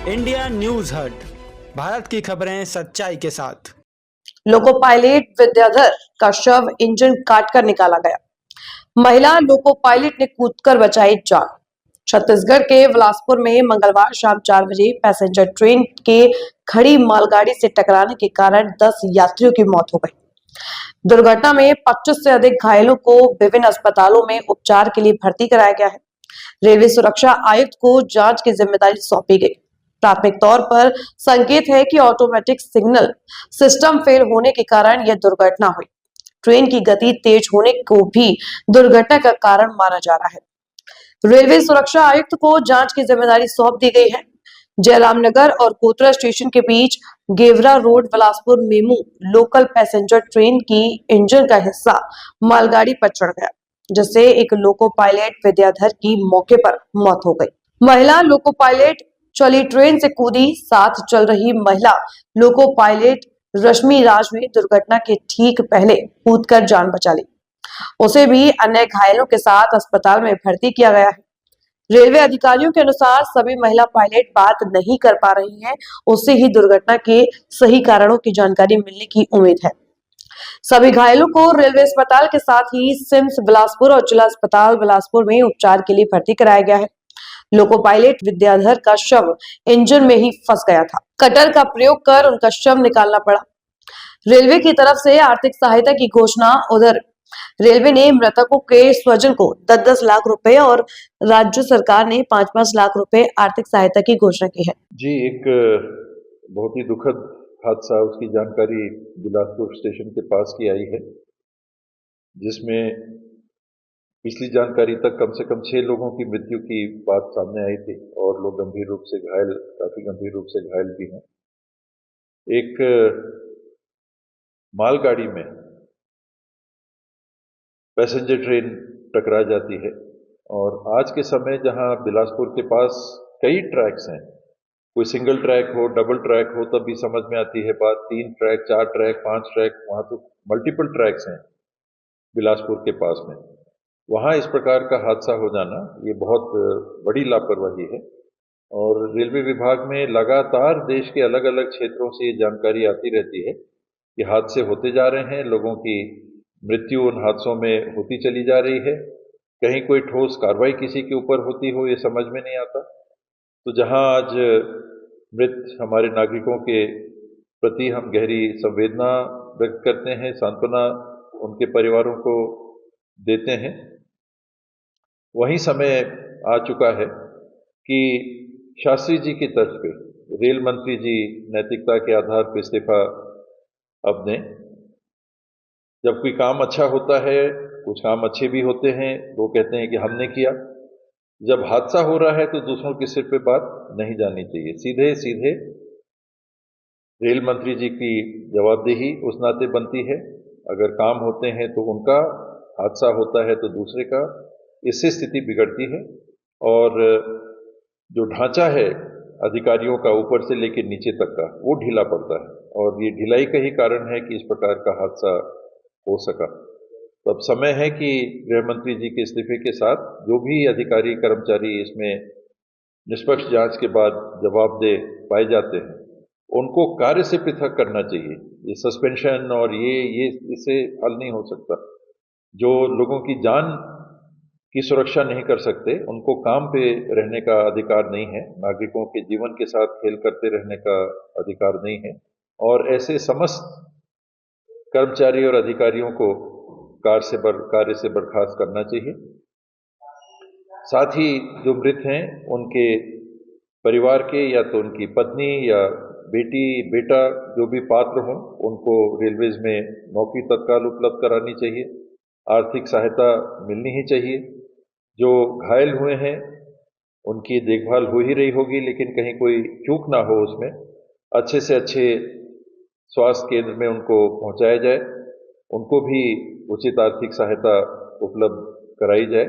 India news हट, भारत की खबरें सच्चाई के साथ। लोको पायलट विद्याधर का शव इंजन काटकर निकाला गया। महिला लोको पायलट ने कूदकर बचाई जान। छत्तीसगढ़ के बिलासपुर में मंगलवार शाम 4 बजे पैसेंजर ट्रेन के खड़ी मालगाड़ी से टकराने के कारण 10 यात्रियों की मौत हो गई। दुर्घटना में 25 से अधिक घायलों को विभिन्न अस्पतालों में उपचार के लिए भर्ती कराया गया है। रेलवे सुरक्षा आयुक्त को जांच की जिम्मेदारी सौंपी गई। प्राथमिक तौर पर संकेत है कि ऑटोमेटिक सिग्नल सिस्टम फेल होने के कारण यह दुर्घटना हुई। ट्रेन की गति तेज होने को भी दुर्घटना का कारण माना जा रहा है। रेलवे सुरक्षा आयुक्त को जांच की जिम्मेदारी सौंप दी गई है। जयरामनगर और कोतरा स्टेशन के बीच Gevra road Bilaspur MEMU local passenger train की इंजन का हिस्सा मालगाड़ी पर चढ़ गया, जिससे एक लोको पायलट विद्याधर की मौके पर मौत हो गई। महिला लोको पायलट चली ट्रेन से कूदी। साथ चल रही महिला लोको पायलट रश्मि राज ने दुर्घटना के ठीक पहले कूदकर जान बचा ली। उसे भी अन्य घायलों के साथ अस्पताल में भर्ती किया गया है। रेलवे अधिकारियों के अनुसार सभी महिला पायलट बात नहीं कर पा रही हैं, उससे ही दुर्घटना के सही कारणों की जानकारी मिलने की उम्मीद है। सभी घायलों को रेलवे अस्पताल के साथ ही सिम्स बिलासपुर और जिला अस्पताल बिलासपुर में उपचार के लिए भर्ती कराया गया है। लोको पायलट विद्याधर का शव इंजन में ही फंस गया था। कटर का प्रयोग कर उनका शव निकालना पड़ा। रेलवे की तरफ से आर्थिक सहायता की घोषणा। उधर रेलवे ने मृतकों के स्वजन को 10-10 लाख रुपए और राज्य सरकार ने 5-5 लाख रुपए आर्थिक सहायता की घोषणा की है। जी, एक बहुत ही दुखद हादसा, उसकी जानकारी बिलासपुर स्टेशन के पास की आई है, जिसमें पिछली जानकारी तक कम से कम 6 लोगों की मृत्यु की बात सामने आई थी और लोग गंभीर रूप से घायल, काफी गंभीर रूप से घायल भी हैं। एक मालगाड़ी में पैसेंजर ट्रेन टकरा जाती है और आज के समय जहां बिलासपुर के पास कई ट्रैक्स हैं, कोई सिंगल ट्रैक हो, डबल ट्रैक हो, तब भी समझ में आती है बात। 3 ट्रैक, 4 ट्रैक, 5 ट्रैक, वहां तो मल्टीपल ट्रैक्स हैं बिलासपुर के पास में। वहां इस प्रकार का हादसा हो जाना ये बहुत बड़ी लापरवाही है और रेलवे विभाग में लगातार देश के अलग अलग क्षेत्रों से ये जानकारी आती रहती है कि हादसे होते जा रहे हैं, लोगों की मृत्यु उन हादसों में होती चली जा रही है। कहीं कोई ठोस कार्रवाई किसी के ऊपर होती हो, ये समझ में नहीं आता। तो जहां आज मृत हमारे नागरिकों के प्रति हम गहरी संवेदना व्यक्त करते हैं, सांत्वना उनके परिवारों को देते हैं, वही समय आ चुका है कि शास्त्री जी की तर्ज पे रेल मंत्री जी नैतिकता के आधार पर इस्तीफा अब दें। जब कोई काम अच्छा होता है, कुछ काम अच्छे भी होते हैं, वो कहते हैं कि हमने किया। जब हादसा हो रहा है तो दूसरों के सिर पे बात नहीं जानी चाहिए। सीधे सीधे रेल मंत्री जी की जवाबदेही उस नाते बनती है। अगर काम होते हैं तो उनका, हादसा होता है तो दूसरे का, इससे स्थिति बिगड़ती है और जो ढांचा है अधिकारियों का ऊपर से लेकर नीचे तक का, वो ढीला पड़ता है और ये ढिलाई का ही कारण है कि इस प्रकार का हादसा हो सका। तो अब समय है कि गृह मंत्री जी के इस्तीफे के साथ जो भी अधिकारी कर्मचारी इसमें निष्पक्ष जांच के बाद जवाबदेह पाए जाते हैं, उनको कार्य से पृथक करना चाहिए। ये सस्पेंशन और ये इससे हल नहीं हो सकता। जो लोगों की जान की सुरक्षा नहीं कर सकते, उनको काम पे रहने का अधिकार नहीं है, नागरिकों के जीवन के साथ खेल करते रहने का अधिकार नहीं है और ऐसे समस्त कर्मचारी और अधिकारियों को कार्य से बर्खास्त करना चाहिए। साथ ही जो मृत हैं उनके परिवार के, या तो उनकी पत्नी या बेटी बेटा, जो भी पात्र हों, उनको रेलवेज में नौकरी तत्काल उपलब्ध करानी चाहिए। आर्थिक सहायता मिलनी ही चाहिए। जो घायल हुए हैं उनकी देखभाल हो ही रही होगी, लेकिन कहीं कोई चूक ना हो उसमें, अच्छे से अच्छे स्वास्थ्य केंद्र में उनको पहुंचाया जाए, उनको भी उचित आर्थिक सहायता उपलब्ध कराई जाए।